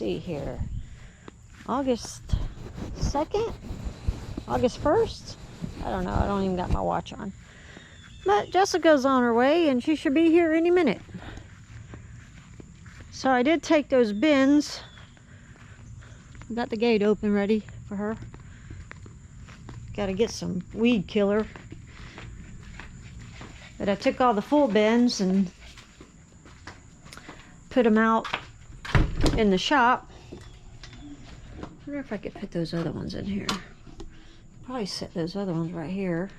see here. August 2nd? August 1st? I don't know. I don't even got my watch on. But Jessica's on her way and she should be here any minute. So I did take those bins. Got the gate open ready for her. Got to get some weed killer. But I took all the full bins and put them out in the shop. I wonder if I could put those other ones in here. Probably set those other ones right here.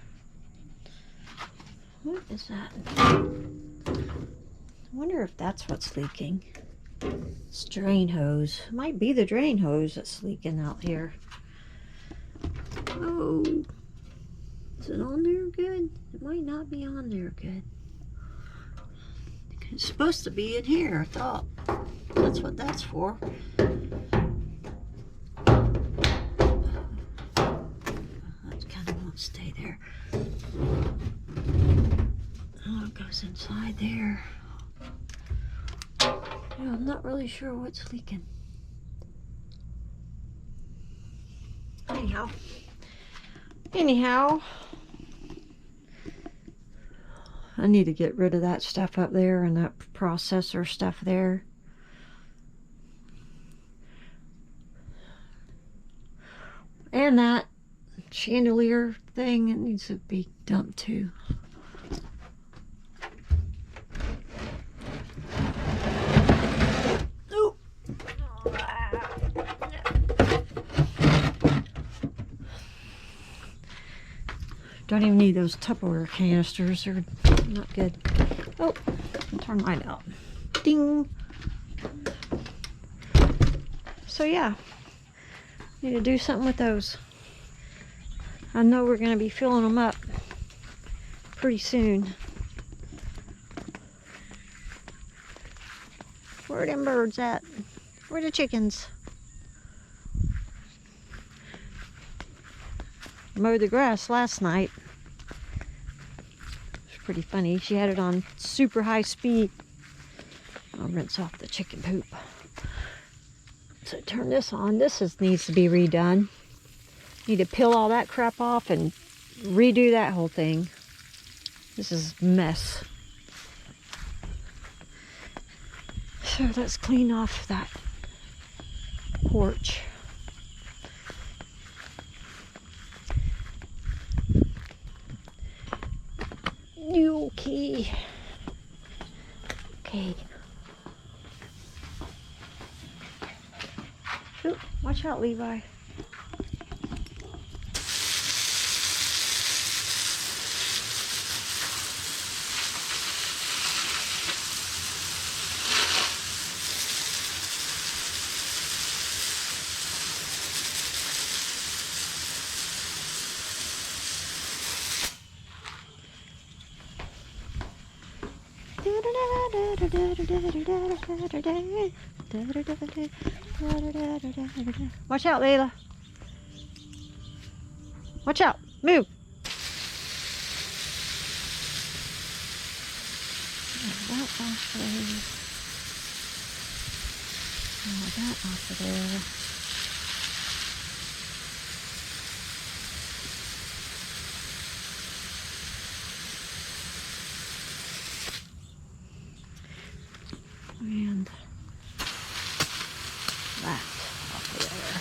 What is that? I wonder if that's what's leaking. It's drain hose. It might be the drain hose that's leaking out here. Oh, is it on there good? It might not be on there good. It's supposed to be in here, I thought. That's what that's for. That kind of won't stay there. Oh, it goes inside there. Yeah, I'm not really sure what's leaking. Anyhow, I need to get rid of that stuff up there and that processor stuff there. And that chandelier thing, it needs to be dumped too. Don't even need those Tupperware canisters. They're not good. Oh, turn mine out. Ding. So yeah, need to do something with those. I know we're going to be filling them up pretty soon. Where are them birds at? Where are the chickens? Mowed the grass last night. It was pretty funny. She had it on super high speed. I'll rinse off the chicken poop. So turn this on. Needs to be redone. Need to peel all that crap off and redo that whole thing. This is a mess. So let's clean off that porch. Okay. Okay. Ooh, watch out, Levi. Watch out, Layla. Watch out. Move. That off there. That off of there. And that off of there.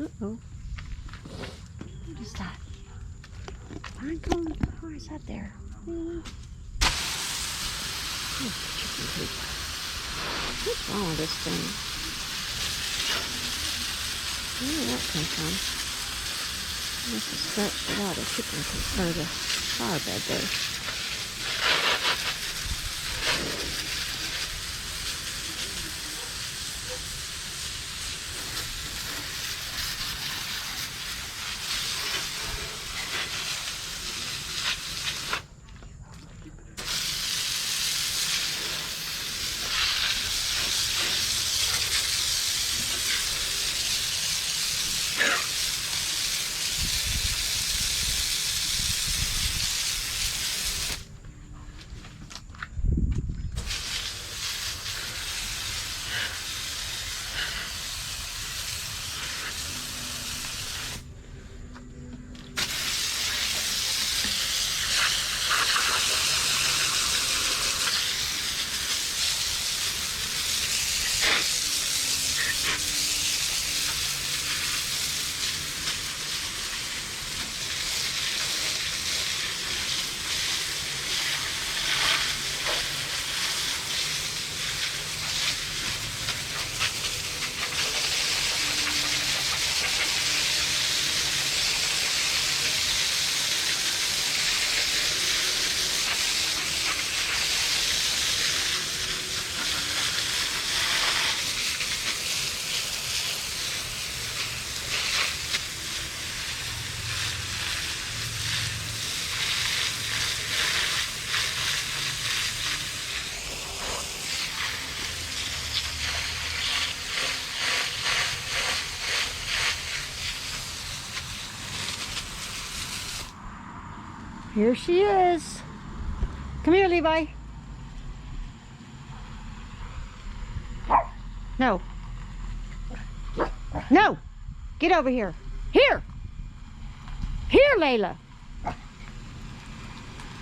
Uh-oh. What is that? Pine cone? Why is that there? Oh, chicken poop. What's wrong with this thing? Where did that come from? I must have scratched it out of chicken coop, or the flower bed there. Here she is. Come here, Levi. No. No. Get over here. Here. Here, Layla.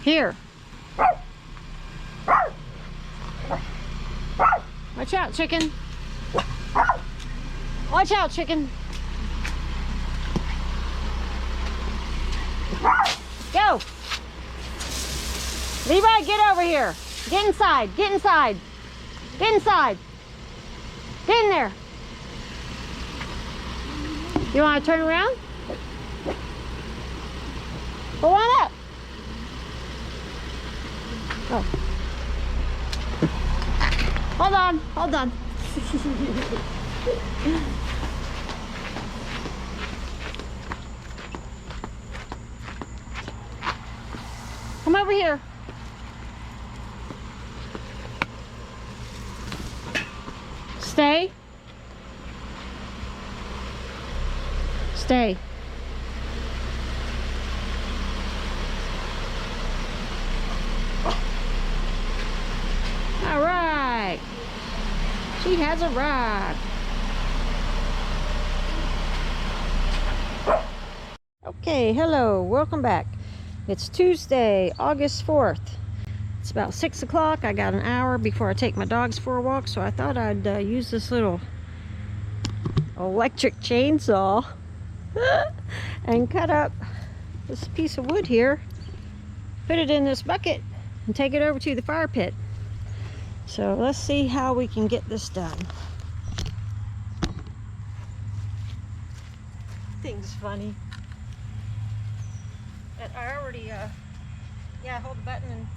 Here. Watch out, chicken. Watch out, chicken. Go. Levi, get over here. Get inside. Get inside. Get inside. Get in there. You want to turn around? Go on up. Oh. Hold on. Hold on. Come over here. Stay. Stay. All right. She has arrived. Okay, hello. Welcome back. It's Tuesday, August 4th. It's about 6 o'clock. I got an hour before I take my dogs for a walk, so I thought I'd use this little electric chainsaw and cut up this piece of wood here, put it in this bucket, and take it over to the fire pit. So let's see how we can get this done. Thing's funny. I already, yeah, hold the button and...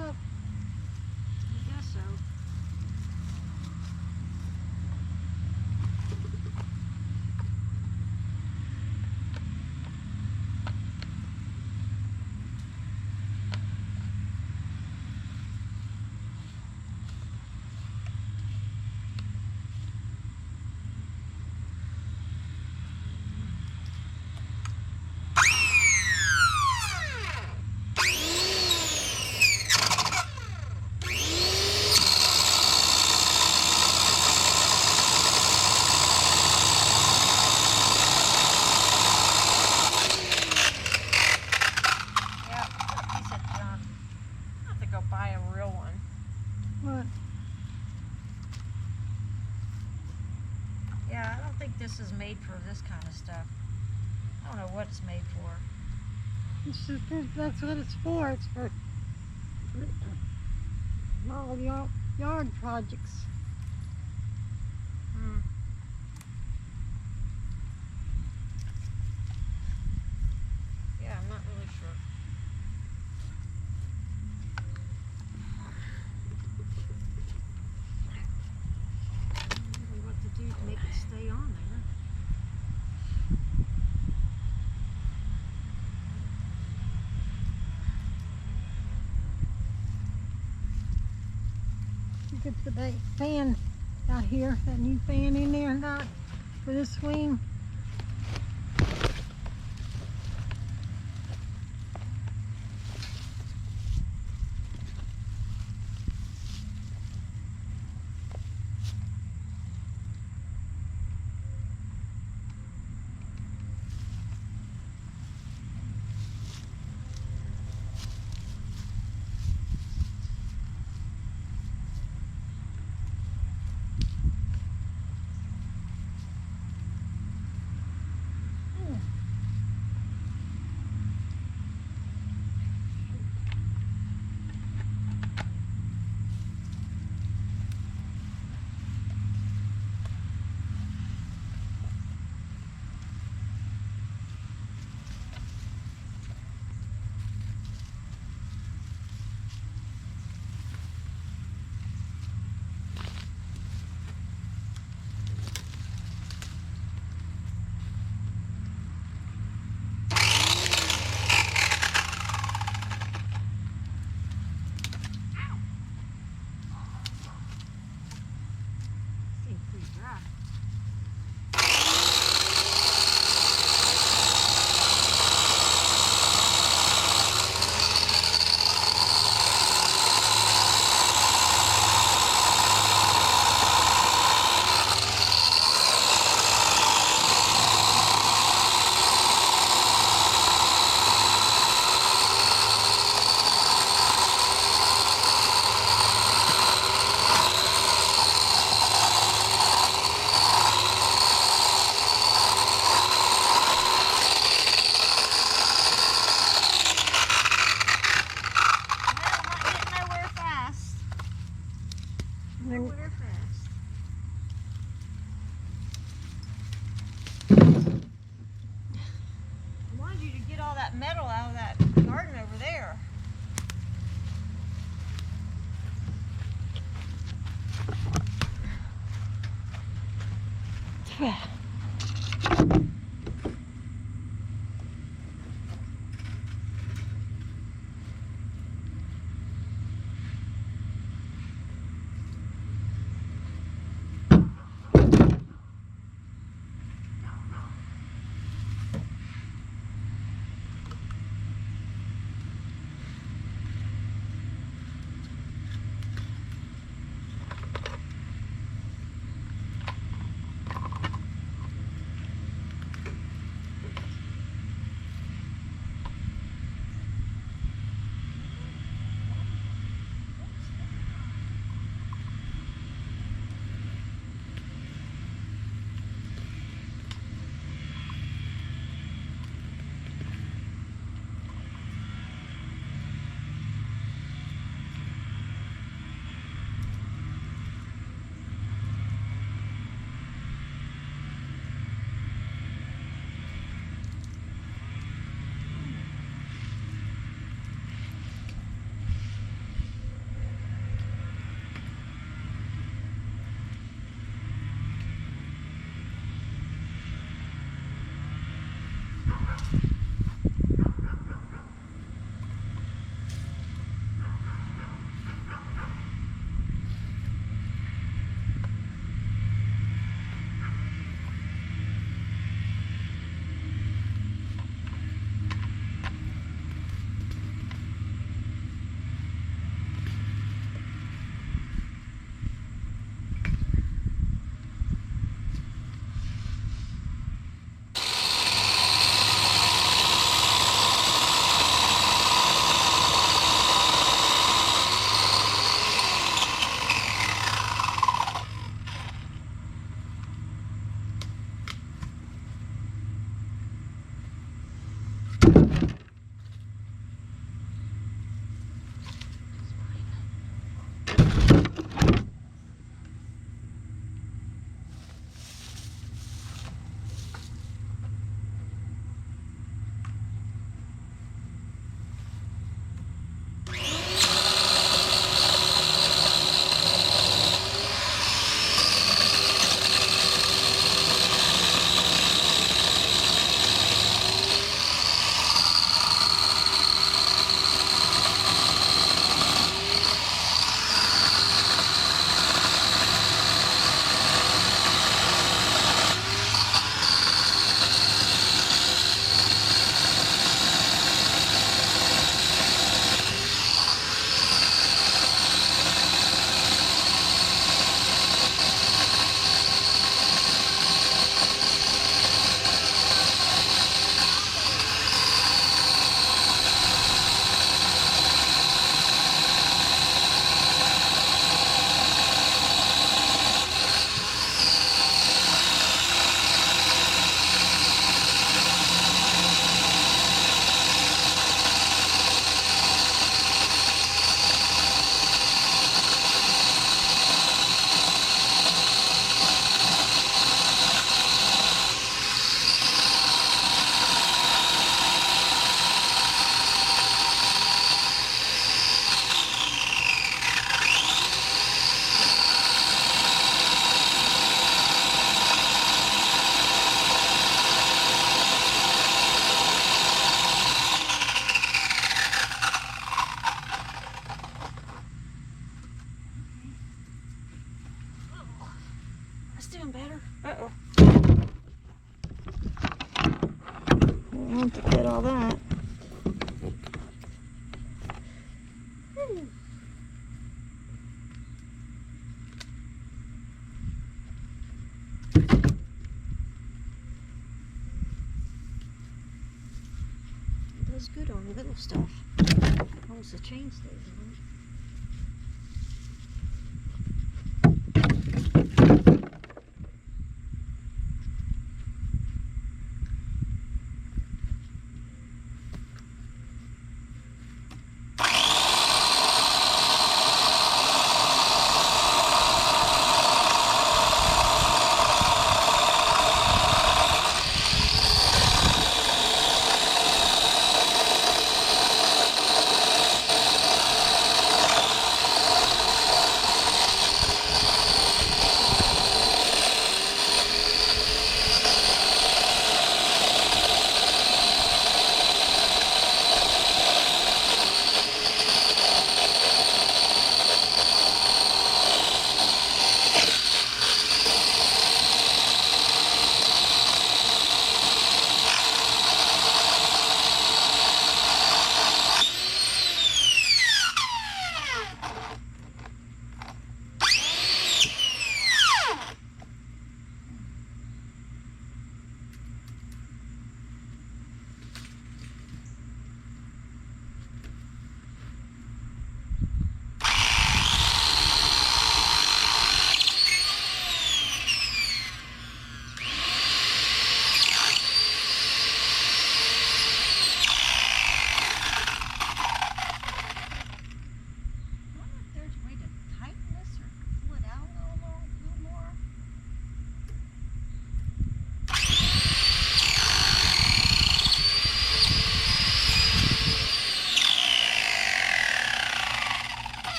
up? I guess so. What? Yeah, I don't think this is made for this kind of stuff. I don't know what it's made for. It's just, that's what it's for. It's for all yard projects. Hmm. Yeah, I'm not really sure. What to do to make it stay on there. You could put that fan out here, that new fan in there, not for this swing. Seems pretty dry. Nowhere fast. I wanted you to get all that metal out of that garden over there. doing better. Uh-oh. Don't want to fit all that. It does good on the little stuff. As long as the chain stays on.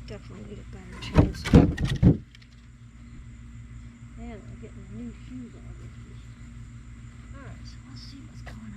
Definitely need a better chainsaw. And I'm getting the new shoes on. Alright, so let's see what's going on.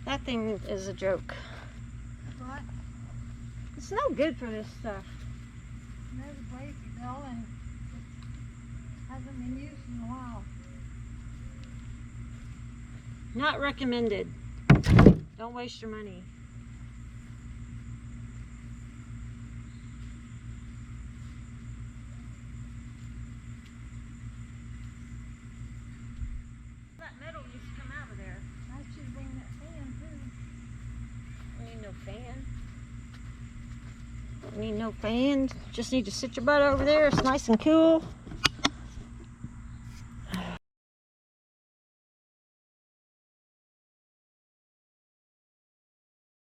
That thing is a joke. What? It's no good for this stuff. There's a place to go and it hasn't been used in a while. Not recommended. Don't waste your money. That metal needs to come out of there. I should bring that fan too. I need no fan. Don't need no fan. Just need to sit your butt over there. It's nice and cool.